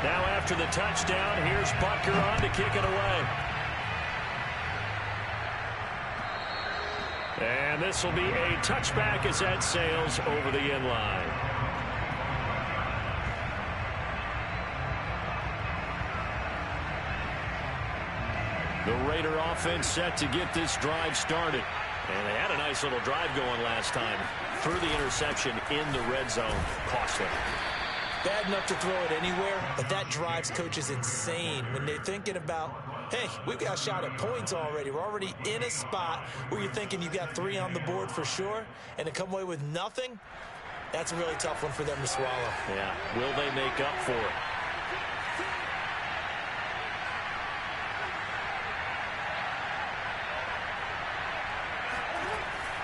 Now after the touchdown, here's Butker on to kick it away. And this will be a touchback as that sails over the end line. The Raider offense set to get this drive started. And they had a nice little drive going last time. Threw the interception in the red zone. Costly. Bad enough to throw it anywhere, but that drives coaches insane when they're thinking about, hey, we've got a shot at points already. We're already in a spot where you're thinking you've got 3 on the board for sure, and to come away with nothing, that's a really tough one for them to swallow. Yeah, will they make up for it?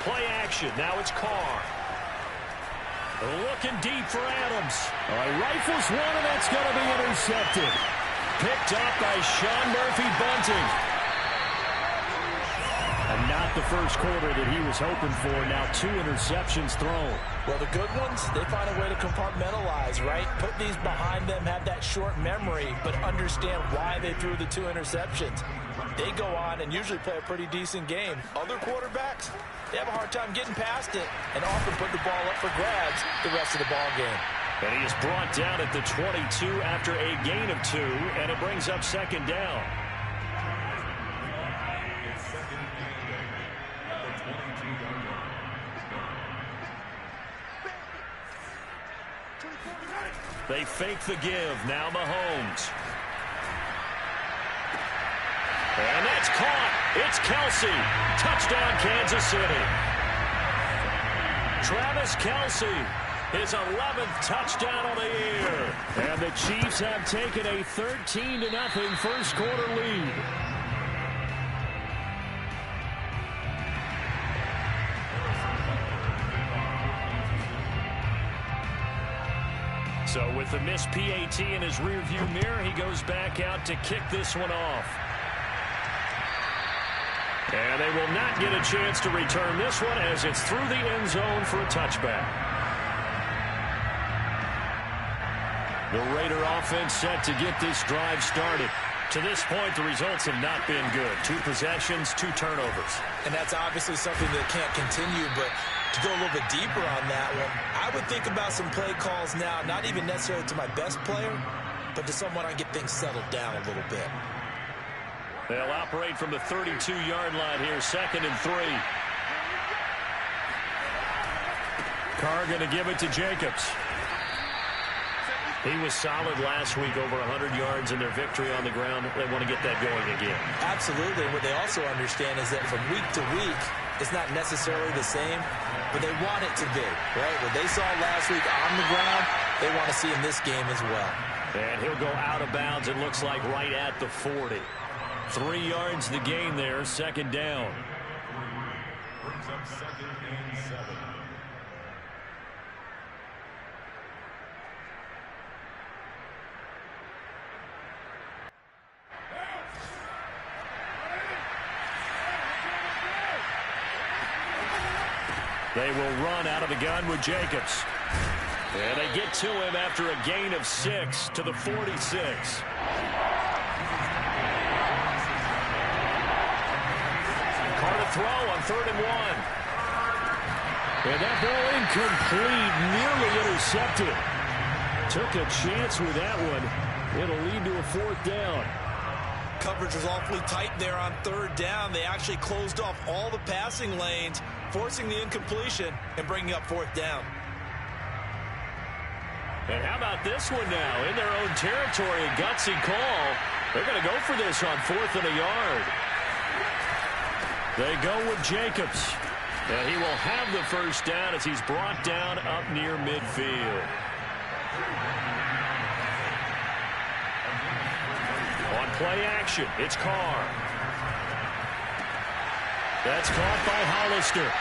Play action. Now it's Carr. Looking deep for Adams. Rifles one, and that's going to be intercepted. Picked up by Sean Murphy-Bunting. And not the first quarter that he was hoping for. Now 2 interceptions thrown. Well, the good ones, they find a way to compartmentalize, right? Put these behind them, have that short memory, but understand why they threw the 2 interceptions. They go on and usually play a pretty decent game. Other quarterbacks, they have a hard time getting past it and often put the ball up for grabs the rest of the ball game. And he is brought down at the 22 after a gain of 2, and it brings up second down. They fake the give. Now Mahomes. And that's caught. It's Kelsey. Touchdown, Kansas City. Travis Kelsey, his 11th touchdown of the year. And the Chiefs have taken a 13-0 first quarter lead. So with the missed PAT in his rearview mirror, he goes back out to kick this one off. And they will not get a chance to return this one as it's through the end zone for a touchback. The Raider offense set to get this drive started. To this point, the results have not been good. 2 possessions, 2 turnovers. And that's obviously something that can't continue, but to go a little bit deeper on that one, I would think about some play calls now, not even necessarily to my best player, but to someone I get things settled down a little bit. They'll operate from the 32-yard line here, 2nd and 3. Carr going to give it to Jacobs. He was solid last week, over 100 yards in their victory on the ground. They want to get that going again. Absolutely. What they also understand is that from week to week, it's not necessarily the same, but they want it to be, right? What they saw last week on the ground, they want to see in this game as well. And he'll go out of bounds, it looks like, right at the 40. 3 yards the gain there, 2nd down. Brings up 2nd and 7. They will run out of the gun with Jacobs. And they get to him after a gain of 6 to the 46. Carr to throw on 3rd and 1. And that ball incomplete, nearly intercepted. Took a chance with that one. It'll lead to a 4th down. Coverage was awfully tight there on 3rd down. They actually closed off all the passing lanes, forcing the incompletion and bringing up 4th down. And how about this one now? In their own territory, a gutsy call. They're going to go for this on 4th and a yard. They go with Jacobs. And he will have the first down as he's brought down up near midfield. On play action, it's Carr. That's caught by Hollister.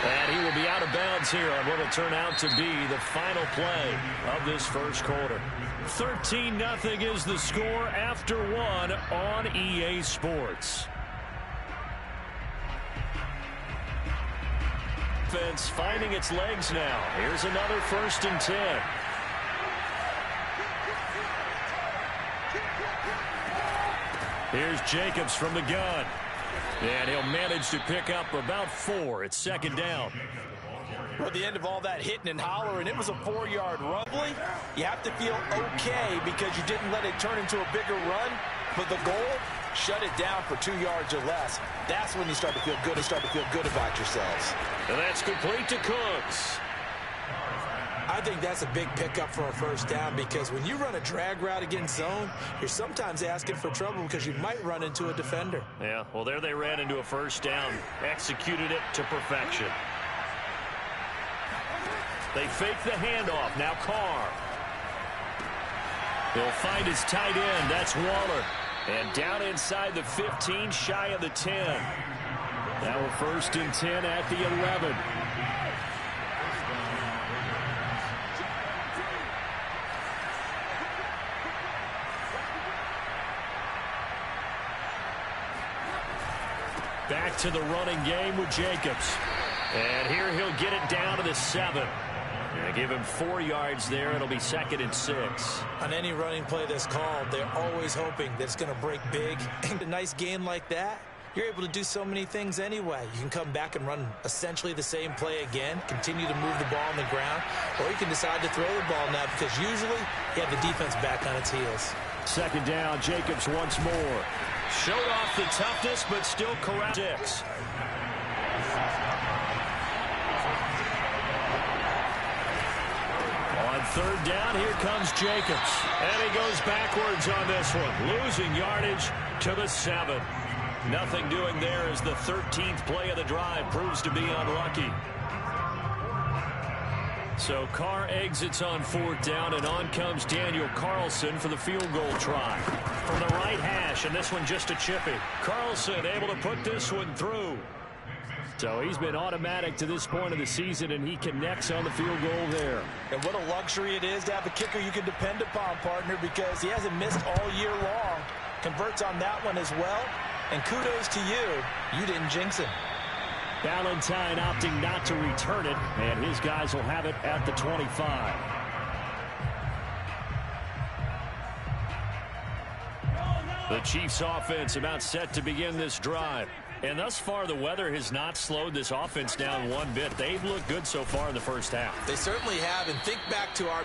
And he will be out of bounds here on what will turn out to be the final play of this first quarter. 13-0 is the score after 1 on EA Sports. Offense finding its legs now. Here's another 1st and 10. Here's Jacobs from the gun. And he'll manage to pick up about 4. It's second down. Well, at the end of all that hitting and hollering, it was a 4-yard run. You have to feel okay because you didn't let it turn into a bigger run. But the goal, shut it down for 2 yards or less. That's when you start to feel good and start to feel good about yourselves. And that's complete to Cooks. I think that's a big pickup for a first down because when you run a drag route against zone, you're sometimes asking for trouble because you might run into a defender. Yeah, well, there they ran into a first down. Executed it to perfection. They fake the handoff. Now Carr. He'll find his tight end. That's Waller. And down inside the 15, shy of the 10. Now a 1st and 10 at the 11. Back to the running game with Jacobs. And here he'll get it down to the 7. And give him 4 yards there. It'll be 2nd and 6. On any running play that's called, they're always hoping that it's going to break big. And a nice gain like that, you're able to do so many things anyway. You can come back and run essentially the same play again, continue to move the ball on the ground, or you can decide to throw the ball now because usually you have the defense back on its heels. 2nd down, Jacobs once more. Showed off the toughness, but still correct. 6. On 3rd down, here comes Jacobs. And he goes backwards on this one, losing yardage to the 7. Nothing doing there as the 13th play of the drive proves to be unlucky. So Carr exits on 4th down, and on comes Daniel Carlson for the field goal try. From the right hash, and this one just a chippy. Carlson able to put this one through. So he's been automatic to this point of the season, and he connects on the field goal there. And what a luxury it is to have a kicker you can depend upon, partner, because he hasn't missed all year long. Converts on that one as well. And kudos to you. You didn't jinx him. Valentine opting not to return it, and his guys will have it at the 25. The Chiefs offense about set to begin this drive. And thus far, the weather has not slowed this offense down one bit. They've looked good so far in the first half. They certainly have, and think back to our